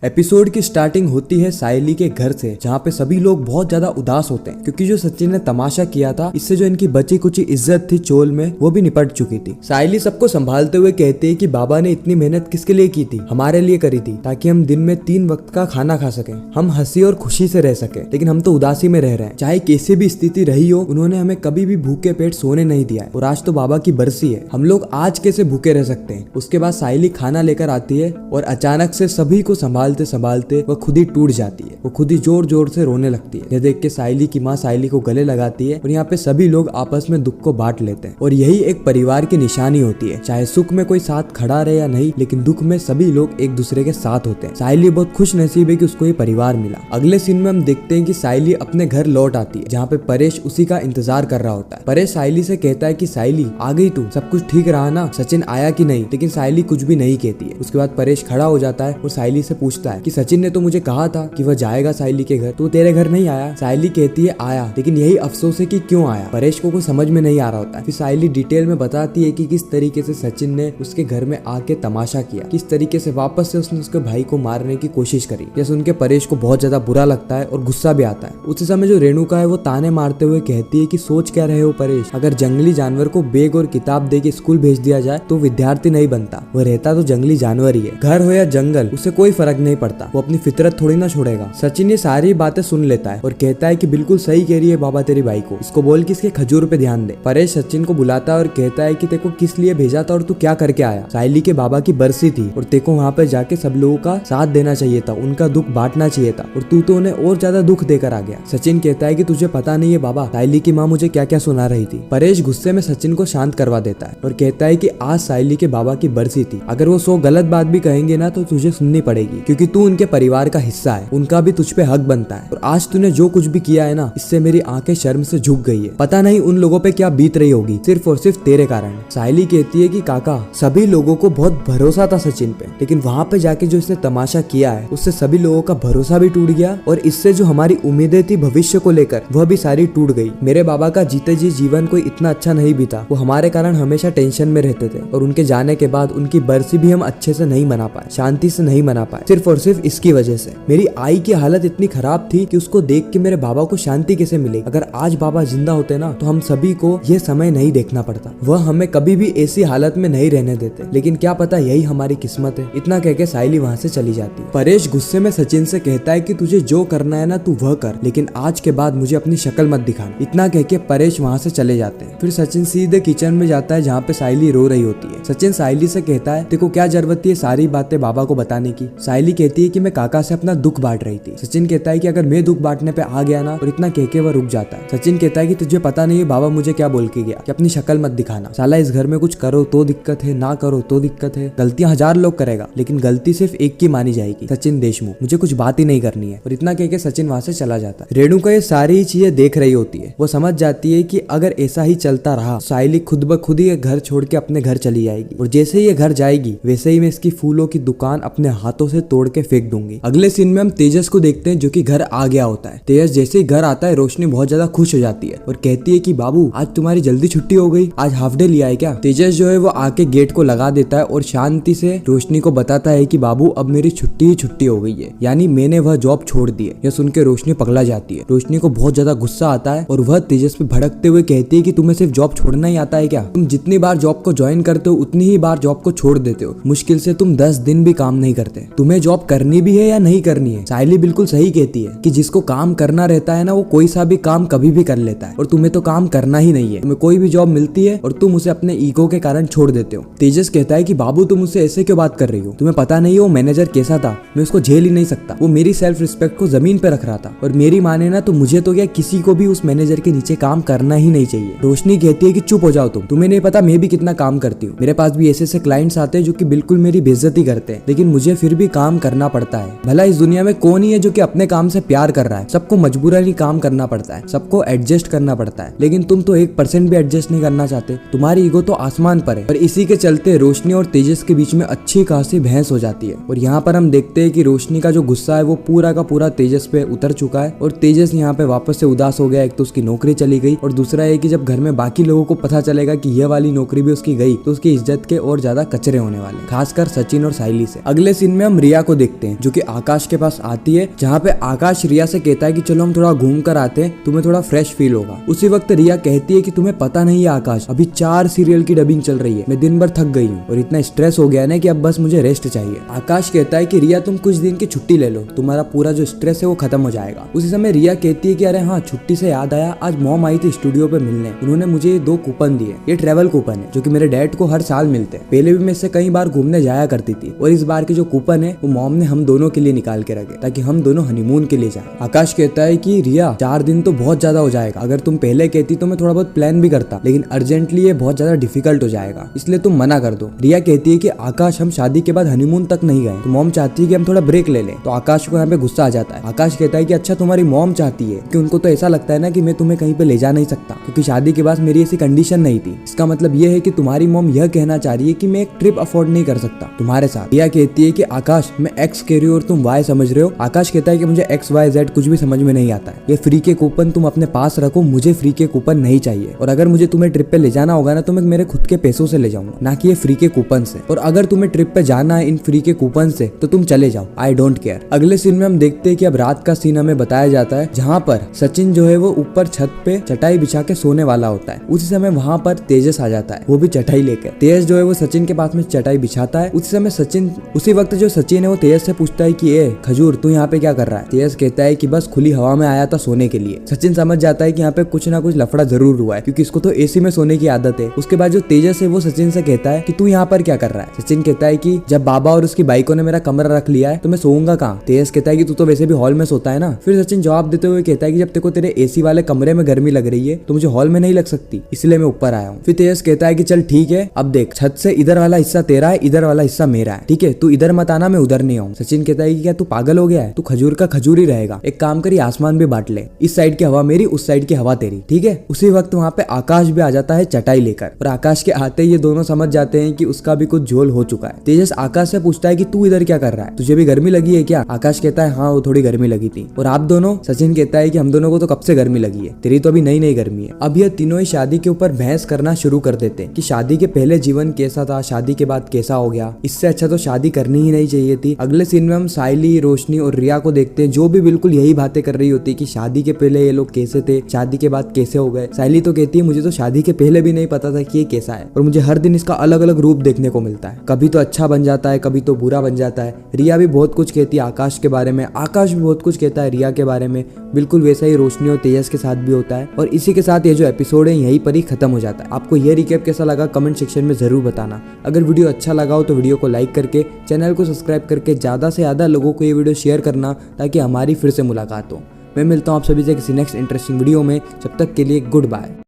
Episode की starting होती है सायली के घर से, जहाँ पे सभी लोग बहुत ज्यादा उदास होते हैं क्योंकि जो सचिन ने तमाशा किया था इससे जो इनकी बची कुची इज्जत थी चोल में वो भी निपट चुकी थी। सायली सबको संभालते हुए कहती है कि बाबा ने इतनी मेहनत किसके लिए की थी, हमारे लिए करी थी ताकि हम दिन में 3 वक्त का खाना खा सकें, हम हंसी और खुशी से रह सके। लेकिन हम तो उदासी में रह रहे हैं। चाहे कैसी भी स्थिति रही हो, उन्होंने हमें कभी भी भूखे पेट सोने नहीं दिया है और आज तो बाबा की बरसी है, हम लोग आज कैसे भूखे रह सकते हैं। उसके बाद सायली खाना लेकर आती है और अचानक से सभी को संभालते संभालते वह खुद ही टूट जाती है। वो खुद ही जोर जोर से रोने लगती है। यह देख के सायली की माँ सायली को गले लगाती है और यहाँ पे सभी लोग आपस में दुख को बांट लेते हैं और यही एक परिवार की निशानी होती है। चाहे सुख में कोई साथ खड़ा रहे या नहीं, लेकिन दुख में सभी लोग एक दूसरे के साथ होते हैं। सायली बहुत खुश नसीब है कि उसको ये परिवार मिला। अगले सीन में हम देखते हैं कि सायली अपने घर लौट आती है, जहाँ पे परेश उसी का इंतजार कर रहा होता है। परेश सायली से कहता है कि सायली आ गई तू, सब कुछ ठीक रहा ना, सचिन आया कि नहीं। लेकिन सायली कुछ भी नहीं कहती है। उसके बाद परेश खड़ा हो जाता है और सायली से पूछता है कि सचिन ने तो मुझे कहा था कि वह जाएगा सायली के घर, तो तेरे घर नहीं आया। सायली कहती है आया, लेकिन यही अफसोस है कि क्यों आया। परेश को कुछ समझ में नहीं आ रहा होता है। फिर सायली डिटेल में बताती है कि किस तरीके से सचिन ने उसके घर में आके तमाशा किया, किस तरीके से वापस से उसने उसके भाई को मारने की कोशिश करी। यह सुन के परेश को बहुत ज्यादा बुरा लगता है और गुस्सा भी आता है। उसी समय जो रेणुका है वो ताने मारते हुए कहती है कि सोच क्या रहे हो परेश, अगर जंगली जानवर को बैग और किताब दे के स्कूल भेज दिया जाए तो विद्यार्थी नहीं बनता, वो रहता तो जंगली जानवर ही है। घर हो या जंगल उसे कोई फर्क नहीं पड़ता, वो अपनी फितरत थोड़ी ना छोड़ेगा। सचिन ये सारी बातें सुन लेता है और कहता है कि बिल्कुल सही कह रही है बाबा तेरी भाई को, इसको बोल कि इसके खजूर पे ध्यान दे। परेश सचिन को बुलाता है और कहता है कि तेको किस लिए भेजा था और तू क्या करके आया। सायली के बाबा की बरसी थी और तेको वहाँ पे जाके सब लोगों का साथ देना चाहिए था, उनका दुख बांटना चाहिए था, और तू तो उन्हें और ज्यादा दुख देकर आ गया। सचिन कहता है कि तुझे पता नहीं है बाबा, सायली की माँ मुझे क्या क्या सुना रही थी। परेश गुस्से में सचिन को शांत करवा देता है और कहता है कि आज सायली के बाबा की बरसी थी, अगर वो 100 गलत बात भी कहेंगे ना तो तुझे सुननी पड़ेगी, क्योंकि तू उनके परिवार का हिस्सा है, उनका भी तुझ पे हक बनता है। और आज तूने जो कुछ भी किया है ना, इससे मेरी आंखें शर्म से झुक गई है। पता नहीं उन लोगों पे क्या बीत रही होगी, सिर्फ और सिर्फ तेरे कारण। सायली कहती है कि काका, सभी लोगों को बहुत भरोसा था सचिन पे, लेकिन वहाँ पे जाके जो इसने तमाशा किया है उससे सभी लोगों का भरोसा भी टूट गया और इससे जो हमारी उम्मीदें थी भविष्य को लेकर वह भी सारी टूट गई। मेरे बाबा का जीते जी जीवन कोई इतना अच्छा नहीं बीता, वो हमारे कारण हमेशा टेंशन में रहते थे और उनके जाने के बाद उनकी बरसी भी हम अच्छे से नहीं मना पाए, शांति से नहीं मना पाए, सिर्फ और सिर्फ इसकी वजह से। मेरी आई की हालत इतनी खराब थी कि उसको देख के मेरे बाबा को शांति कैसे मिलेगी। अगर आज बाबा जिंदा होते ना तो हम सभी को यह समय नहीं देखना पड़ता, वह हमें कभी भी ऐसी हालत में नहीं रहने देते, लेकिन क्या पता यही हमारी किस्मत है। इतना कह के सायली वहाँ से चली जाती है। परेश गुस्से में सचिन से कहता है कि तुझे जो करना है ना तू वह कर, लेकिन आज के बाद मुझे अपनी शक्ल मत दिखाना। इतना कह के परेश वहाँ से चले जाते हैं। फिर सचिन सीधे किचन में जाता है जहाँ पे सायली रो रही होती है। सचिन सायली से कहता है तेको क्या जरूरत थी सारी बातें बाबा को बताने की। सायली कहती है कि मैं काका से अपना दुख बांट रही थी। सचिन कहता है कि अगर मैं दुख बांटने पे आ गया ना, और इतना कह के वह रुक जाता है। सचिन कहता है कि तुझे पता नहीं है बाबा मुझे क्या बोल के गया कि अपनी शक्ल मत दिखाना, साला इस घर में कुछ करो तो दिक्कत है, ना करो तो दिक्कत है। गलतियां 1000 लोग करेगा लेकिन गलती सिर्फ एक की मानी जाएगी, सचिन देशमुख, मुझे कुछ बात ही नहीं करनी है। और इतना कह के सचिन वहां से चला जाता है। रेणुका ये सारी चीजें देख रही होती है। वो समझ जाती है कि अगर ऐसा ही चलता रहा सायली खुद ब खुद ही घर छोड़ के अपने घर चली जाएगी, और जैसे ही ये घर जाएगी वैसे ही मैं इसकी फूलों की दुकान अपने हाथों से तोड़ के फेंक दूंगी। अगले सीन में हम तेजस को देखते हैं जो कि घर आ गया होता है। तेजस जैसे ही घर आता है रोशनी बहुत ज्यादा खुश हो जाती है और कहती है कि बाबू आज तुम्हारी जल्दी छुट्टी हो गई, आज हाफ डे लिया है क्या। तेजस जो है वो आके गेट को लगा देता है और शांति से रोशनी को बताता है कि बाबू अब मेरी छुट्टी ही छुट्टी हो गई है, यानी मैंने वह जॉब छोड़ दी है। यह सुन के रोशनी पगला जाती है। रोशनी को बहुत ज्यादा गुस्सा आता है और वह तेजस पे भड़कते हुए कहती है कि तुम्हें सिर्फ जॉब छोड़ना ही आता है क्या, तुम जितनी बार जॉब को ज्वाइन करते हो उतनी ही बार जॉब को छोड़ देते हो, मुश्किल से तुम 10 दिन भी काम नहीं करते, तुम्हें जॉब करनी भी है या नहीं करनी है। सायली बिल्कुल सही कहती है कि जिसको काम करना रहता है ना वो कोई सा भी काम कभी भी कर लेता है, और तुम्हें तो काम करना ही नहीं है। तुम्हें कोई भी जॉब मिलती है और तुम उसे अपने ईगो के कारण छोड़ देते हो। तेजस कहता है कि बाबू तुम मुझसे ऐसे क्यों बात कर रही हो, तुम्हें पता नहीं है वो मैनेजर कैसा था, मैं उसको झेल ही नहीं सकता, वो मेरी सेल्फ रिस्पेक्ट को जमीन पे रख रहा था, और मेरी माने ना तो मुझे तो क्या किसी को भी उस मैनेजर के नीचे काम करना ही नहीं चाहिए। रोशनी कहती है कि चुप हो जाओ तुम्हें नहीं पता मैं भी कितना काम करती हूँ, मेरे पास भी ऐसे क्लाइंट्स आते हैं जो कि बिल्कुल मेरी बेइज्जती करते हैं, लेकिन मुझे फिर भी काम करना पड़ता है। भला इस दुनिया में कौन ही है जो कि अपने काम से प्यार कर रहा है, सबको मजबूरन काम करना पड़ता है, सबको एडजस्ट करना पड़ता है, लेकिन तुम तो 1% भी एडजस्ट नहीं करना चाहते, तुम्हारी ईगो तो आसमान पर है। और इसी के चलते रोशनी और तेजस के बीच में अच्छी खासी बहस हो जाती है। और यहाँ पर हम देखते हैं कि रोशनी का जो गुस्सा है वो पूरा का पूरा तेजस पे उतर चुका है और तेजस यहाँ पे वापस से उदास हो गया। एक तो उसकी नौकरी चली गई और दूसरा है कि जब घर में बाकी लोगों को पता चलेगा कि ये वाली नौकरी भी उसकी गई तो उसकी इज्जत के और ज्यादा कचरे होने वाले, खासकर सचिन और सायली से। अगले सीन में हम रिया को को देखते हैं जो कि आकाश के पास आती है, जहाँ पे आकाश रिया से कहता है कि चलो हम थोड़ा घूम कर आते हैं, तुम्हें थोड़ा फ्रेश फील होगा। उसी वक्त रिया कहती है कि तुम्हें पता नहीं है आकाश, अभी 4 सीरियल की डबिंग चल रही है, मैं दिन भर थक गई हूँ और इतना स्ट्रेस हो गया है ना कि अब बस मुझे रेस्ट चाहिए। आकाश कहता है कि रिया तुम कुछ दिन की छुट्टी ले लो, तुम्हारा पूरा जो स्ट्रेस है वो खत्म हो जाएगा। उसी समय रिया कहती है कि अरे हाँ, छुट्टी से याद आया, आज मॉम आई थी स्टूडियो पे मिलने, उन्होंने मुझे 2 कूपन दिए। ये ट्रेवल कूपन है जो कि मेरे डैड को हर साल मिलते हैं। पहले भी मैं इससे कई बार घूमने जाया करती थी और इस बार के जो कूपन है वो मॉम ने हम दोनों के लिए निकाल के रखे ताकि हम दोनों हनीमून के लिए जाएं। आकाश कहता है कि रिया 4 दिन तो बहुत ज्यादा हो जाएगा, अगर तुम पहले कहती तो मैं थोड़ा बहुत प्लान भी करता, लेकिन अर्जेंटली ये बहुत ज्यादा डिफिकल्ट हो जाएगा, इसलिए तुम मना कर दो। रिया कहती है कि आकाश हम शादी के बाद हनीमून तक नहीं गए, तो मॉम चाहती है कि हम थोड़ा ब्रेक ले लें। तो आकाश को यहाँ पे गुस्सा आ जाता है। आकाश कहता है कि अच्छा तुम्हारी मॉम चाहती है, कि उनको तो ऐसा लगता है ना कि मैं तुम्हें कहीं पे ले जा नहीं सकता क्योंकि शादी के बाद मेरी ऐसी कंडीशन नहीं थी। इसका मतलब ये है कि तुम्हारी मॉम यह कहना चाह रही है कि मैं एक ट्रिप अफोर्ड नहीं कर सकता तुम्हारे साथ। रिया कहती है कि आकाश मैं एक्स कह रही हूँ और तुम वाई समझ रहे हो। आकाश कहता है कि मुझे एक्स वाई जेड कुछ भी समझ में नहीं आता है, ये फ्री के कूपन तुम अपने पास रखो, मुझे फ्री के कूपन नहीं चाहिए, और अगर मुझे तुम्हें ट्रिप पे ले जाना होगा ना तो मैं मेरे खुद के पैसों से ले जाऊंगा, ना कि ये फ्री के कूपन से। और अगर तुम्हें ट्रिप पे जाना है इन फ्री के कूपन से तो तुम चले जाओ, आई डोंट केयर। अगले सीन में हम देखते हैं कि अब रात का सीन हमें बताया जाता है जहाँ पर सचिन जो है वो ऊपर छत पे चटाई बिछा के सोने वाला होता है। उसी समय वहाँ पर तेजस आ जाता है, वो भी चटाई लेकर। तेजस जो है वो सचिन के पास में चटाई बिछाता है। उसी वक्त जो सचिन है वो तेजस से पूछता है कि ए खजूर तू यहाँ पे क्या कर रहा है। तेजस कहता है कि बस खुली हवा में आया था सोने के लिए। सचिन समझ जाता है कि यहाँ पे कुछ ना कुछ लफड़ा जरूर हुआ है क्योंकि इसको तो एसी में सोने की आदत है। उसके बाद जो तेजस है वो सचिन से कहता है कि तू यहाँ पर क्या कर रहा है। सचिन कहता है कि जब बाबा और उसकी बाइकों ने मेरा कमरा रख लिया है तो मैं सोऊंगा कहाँ। तेजस कहता है कि तू तो वैसे भी हॉल में सोता है ना। फिर सचिन जवाब देते हुए कहता है कि जब तेको तेरे एसी वाले कमरे में गर्मी लग रही है तो मुझे हॉल में नहीं लग सकती, इसलिए मैं ऊपर आया हूँ। फिर तेजस कहता है कि चल ठीक है, अब देख छत से इधर वाला हिस्सा तेरा है, इधर वाला हिस्सा मेरा है, ठीक है, तू इधर मत आना, मैं उधर नहीं आऊँ। सचिन कहता है कि क्या तू पागल हो गया है, तू खजूर का खजूर ही रहेगा, एक काम करी आसमान भी बांट ले, इस साइड की हवा मेरी, उस साइड की हवा तेरी, ठीक है। उसी वक्त वहाँ पे आकाश भी आ जाता है चटाई लेकर, और आकाश के आते ही ये दोनों समझ जाते हैं कि उसका भी कुछ झोल हो चुका है। तेजस आकाश से पूछता है कि तू इधर क्या कर रहा है, तुझे भी गर्मी लगी है क्या। आकाश कहता है हाँ वो थोड़ी गर्मी लगी थी। और आप दोनों, सचिन कहता है कि हम दोनों को तो कब से गर्मी लगी है, तेरी तो अभी नई नई गर्मी है। अब ये तीनों ही शादी के ऊपर बहस करना शुरू कर देते हैं कि शादी के पहले जीवन कैसा था, शादी के बाद कैसा हो गया, इससे अच्छा तो शादी करनी ही नहीं चाहिए थी। अगले सीन में हम साइली, रोशनी और रिया को देखते हैं जो भी बिल्कुल यही बातें कर रही होती है कि शादी के पहले ये लोग कैसे थे, शादी के बाद कैसे हो गए। साइली तो कहती है मुझे तो शादी के पहले भी नहीं पता था कि ये कैसा है और मुझे हर दिन इसका अलग अलग रूप देखने को मिलता है, कभी तो अच्छा बन जाता है, कभी तो बुरा बन जाता है। रिया भी बहुत कुछ कहती है आकाश के बारे में, आकाश भी बहुत कुछ कहता है रिया के बारे में। बिल्कुल वैसा ही रोशनी और तेजस के साथ भी होता है। और इसी के साथ ये जो एपिसोड है यहीं पर ही खत्म हो जाता है। आपको ये रिकैप कैसा लगा कमेंट सेक्शन में जरूर बताना। अगर वीडियो अच्छा लगा हो तो वीडियो को लाइक करके चैनल को सब्सक्राइब करके ज्यादा से ज्यादा लोगों को ये वीडियो शेयर करना ताकि हमारी फिर से मुलाकात हो। मैं मिलता हूँ आप सभी से किसी नेक्स्ट इंटरेस्टिंग वीडियो में, जब तक के लिए गुड बाय।